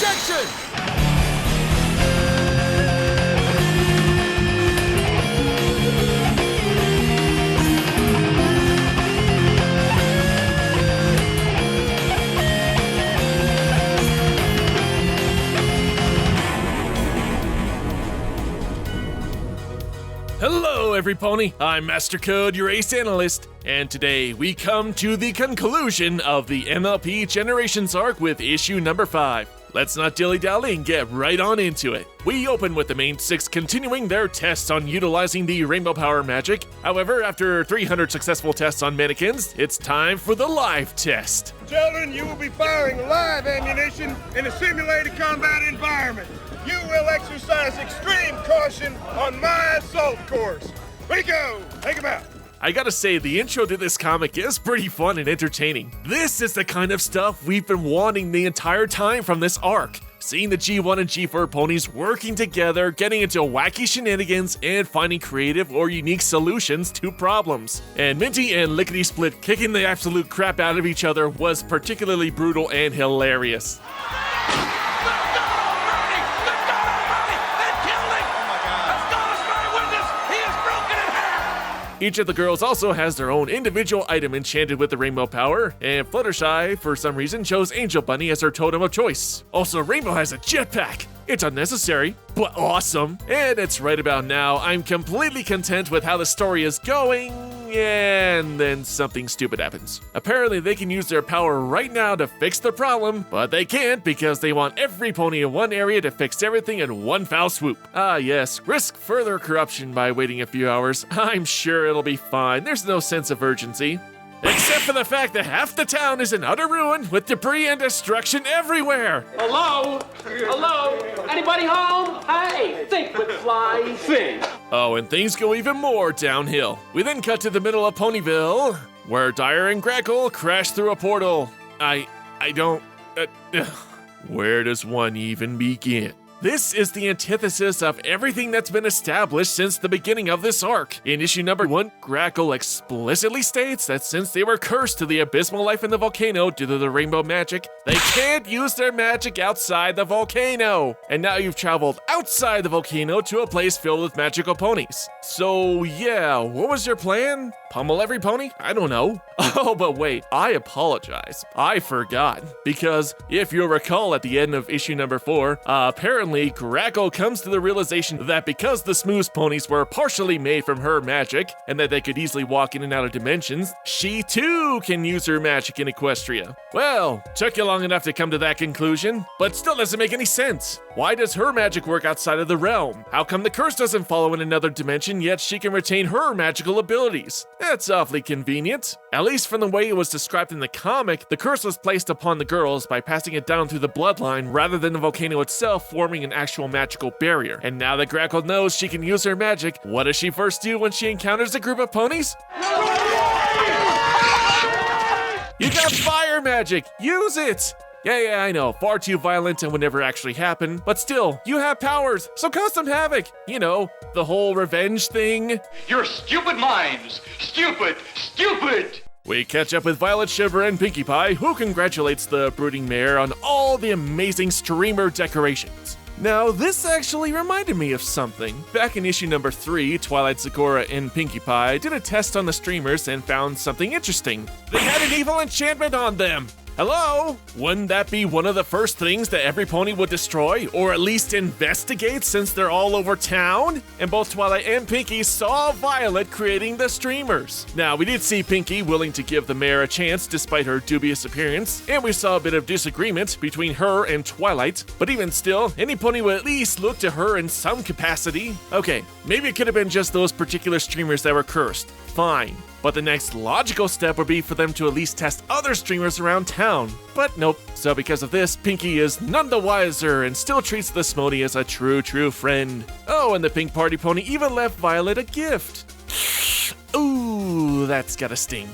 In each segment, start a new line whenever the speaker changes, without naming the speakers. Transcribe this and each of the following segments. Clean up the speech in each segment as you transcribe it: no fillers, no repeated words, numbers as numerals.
Objection! Hello, every pony. I'm MasterCode, your ace analyst, and today we come to the conclusion of the MLP Generations arc with issue number 5. Let's not dilly-dally and get right on into it. We open with the main 6 continuing their tests on utilizing the rainbow power magic. However, after 300 successful tests on mannequins, it's time for the live test.
Children, you will be firing live ammunition in a simulated combat environment. You will exercise extreme caution on my assault course. Rico, take him out.
I gotta say, the intro to this comic is pretty fun and entertaining. This is the kind of stuff we've been wanting the entire time from this arc. Seeing the G1 and G4 ponies working together, getting into wacky shenanigans, and finding creative or unique solutions to problems. And Minty and Lickety Split kicking the absolute crap out of each other was particularly brutal and hilarious. Each of the girls also has their own individual item enchanted with the rainbow power, and Fluttershy, for some reason, chose Angel Bunny as her totem of choice. Also, Rainbow has a jetpack! It's unnecessary, but awesome! And it's right about now, I'm completely content with how the story is going, and then something stupid happens. Apparently, they can use their power right now to fix the problem, but they can't because they want every pony in one area to fix everything in one foul swoop. Ah yes, risk further corruption by waiting a few hours. I'm sure it'll be fine, there's no sense of urgency. Except for the fact that half the town is in utter ruin with debris and destruction everywhere.
Hello? Hello? Anybody home? Hey, think with fly, think.
Oh, and things go even more downhill. We then cut to the middle of Ponyville, where Dyer and Grackle crash through a portal. I don't... where does one even begin? This is the antithesis of everything that's been established since the beginning of this arc. In issue number 1, Grackle explicitly states that since they were cursed to the abysmal life in the volcano due to the rainbow magic, they can't use their magic outside the volcano. And now you've traveled outside the volcano to a place filled with magical ponies. So yeah, what was your plan? Pummel every pony? I don't know. Oh, but wait, I apologize. I forgot. Because if you'll recall at the end of issue number 4, apparently Grackle comes to the realization that because the Smooth ponies were partially made from her magic, and that they could easily walk in and out of dimensions, she too can use her magic in Equestria. Well, took you long enough to come to that conclusion, but still doesn't make any sense. Why does her magic work outside of the realm? How come the curse doesn't follow in another dimension, yet she can retain her magical abilities? That's awfully convenient. At least from the way it was described in the comic, the curse was placed upon the girls by passing it down through the bloodline rather than the volcano itself forming an actual magical barrier. And now that Grackle knows she can use her magic, what does she first do when she encounters a group of ponies? You got fire magic! Use it! Yeah, I know, far too violent and would never actually happen, but still, you have powers, so cause some havoc. You know, the whole revenge thing.
Your stupid minds! Stupid! Stupid!
We catch up with Violet, Shiver, and Pinkie Pie, who congratulates the brooding mare on all the amazing streamer decorations. Now, this actually reminded me of something. Back in issue number 3, Twilight, Zagora, and Pinkie Pie did a test on the streamers and found something interesting. They had an evil enchantment on them! Hello? Wouldn't that be one of the first things that every pony would destroy, or at least investigate since they're all over town? And both Twilight and Pinkie saw Violet creating the streamers. Now, we did see Pinkie willing to give the mare a chance despite her dubious appearance, and we saw a bit of disagreement between her and Twilight, but even still, any pony would at least look to her in some capacity. Okay, maybe it could have been just those particular streamers that were cursed. Fine. But the next logical step would be for them to at least test other streamers around town. But nope. So because of this, Pinkie is none the wiser and still treats the Smony as a true friend. Oh, and the Pink Party Pony even left Violet a gift. Ooh, that's gotta sting.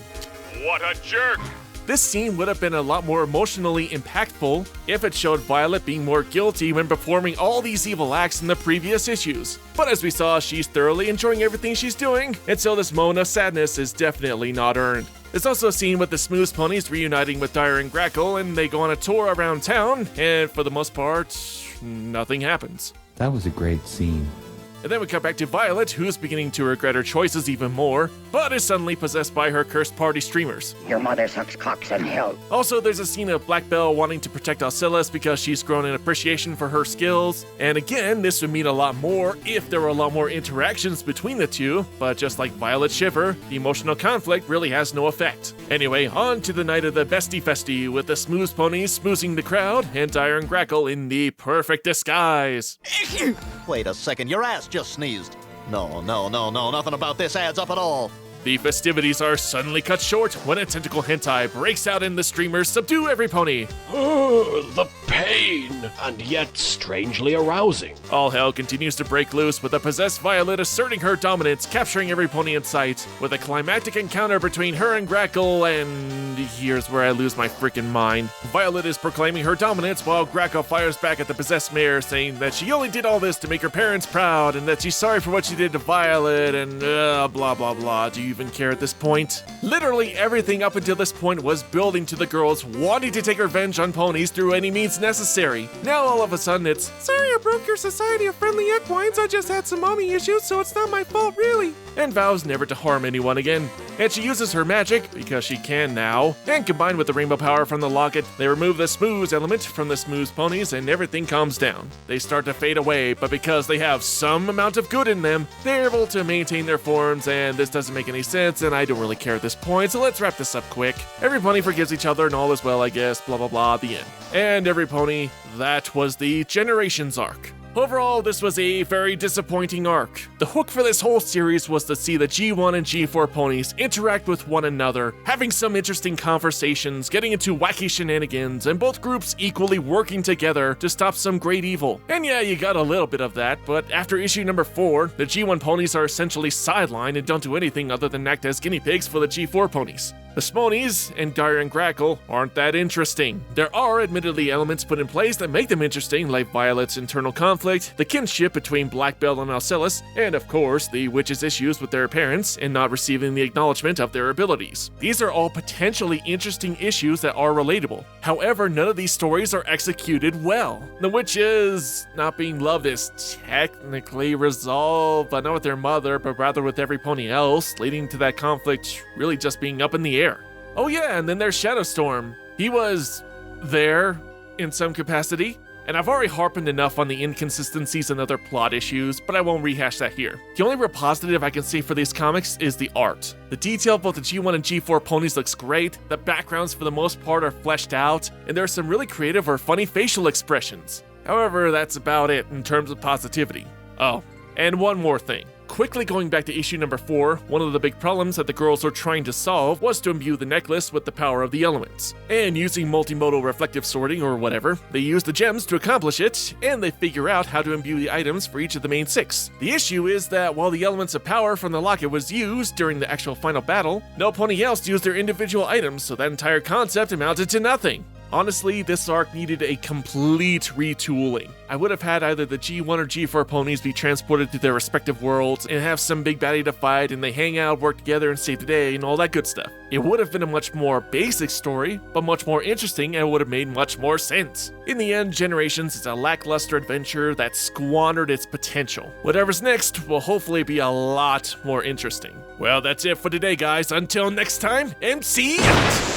What a jerk!
This scene would have been a lot more emotionally impactful if it showed Violet being more guilty when performing all these evil acts in the previous issues. But as we saw, she's thoroughly enjoying everything she's doing, and so this moment of sadness is definitely not earned. There's also a scene with the Smooth Ponies reuniting with Dyer and Grackle, and they go on a tour around town, and for the most part, nothing happens.
That was a great scene.
And then we cut back to Violet, who's beginning to regret her choices even more, but is suddenly possessed by her cursed party streamers.
Your mother sucks cocks in hell.
Also, there's a scene of Black Belle wanting to protect Alcillus because she's grown in appreciation for her skills. And again, this would mean a lot more if there were a lot more interactions between the two, but just like Violet Shiver, the emotional conflict really has no effect. Anyway, on to the night of the Bestie Festie, with the Smooth Ponies smoozing the crowd, and Dyer and Grackle in the perfect disguise.
Wait a second, your ass just sneezed. No, nothing about this adds up at all.
The festivities are suddenly cut short when a tentacle hentai breaks out and the streamers subdue every pony.
The pain, and yet strangely arousing.
All hell continues to break loose with a possessed Violet asserting her dominance, capturing every pony in sight, with a climactic encounter between her and Grackle, and here's where I lose my freaking mind. Violet is proclaiming her dominance while Grackle fires back at the possessed mare, saying that she only did all this to make her parents proud, and that she's sorry for what she did to Violet, and blah blah blah. Do you even care at this point? Literally everything up until this point was building to the girls wanting to take revenge on ponies through any means necessary. Now all of a sudden it's, sorry I broke your society of friendly equines, I just had some mommy issues, so it's not my fault really. And vows never to harm anyone again. And she uses her magic, because she can now, and combined with the rainbow power from the locket, they remove the smooth element from the smooth ponies and everything calms down. They start to fade away, but because they have some amount of good in them, they're able to maintain their forms, and this doesn't make any sense, and I don't really care at this point, so let's wrap this up quick. Every pony forgives each other and all is well, I guess, blah blah blah, the end. And every pony, that was the Generations arc. Overall, this was a very disappointing arc. The hook for this whole series was to see the G1 and G4 ponies interact with one another, having some interesting conversations, getting into wacky shenanigans, and both groups equally working together to stop some great evil. And yeah, you got a little bit of that, but after issue number 4, the G1 ponies are essentially sidelined and don't do anything other than act as guinea pigs for the G4 ponies. The Smonies and Dyer and Grackle aren't that interesting. There are admittedly elements put in place that make them interesting, like Violet's internal conflict, the kinship between Black Belle and Alcillus, and of course, the witches' issues with their parents and not receiving the acknowledgement of their abilities. These are all potentially interesting issues that are relatable. However, none of these stories are executed well. The witches not being loved is technically resolved, but not with their mother, but rather with every pony else, leading to that conflict really just being up in the air. Oh yeah, and then there's Shadowstorm. He was there in some capacity, and I've already harped enough on the inconsistencies and other plot issues, but I won't rehash that here. The only real positive I can say for these comics is the art. The detail of both the G1 and G4 ponies looks great, the backgrounds for the most part are fleshed out, and there are some really creative or funny facial expressions. However, that's about it in terms of positivity. Oh, and one more thing. Quickly going back to issue number 4, one of the big problems that the girls were trying to solve was to imbue the necklace with the power of the elements. And using multimodal reflective sorting or whatever, they use the gems to accomplish it, and they figure out how to imbue the items for each of the main 6. The issue is that while the elements of power from the locket was used during the actual final battle, no pony else used their individual items, so that entire concept amounted to nothing. Honestly, this arc needed a complete retooling. I would have had either the G1 or G4 ponies be transported to their respective worlds and have some big baddie to fight and they hang out, work together, and save the day and all that good stuff. It would have been a much more basic story, but much more interesting and would have made much more sense. In the end, Generations is a lackluster adventure that squandered its potential. Whatever's next will hopefully be a lot more interesting. Well, that's it for today, guys. Until next time, MC out!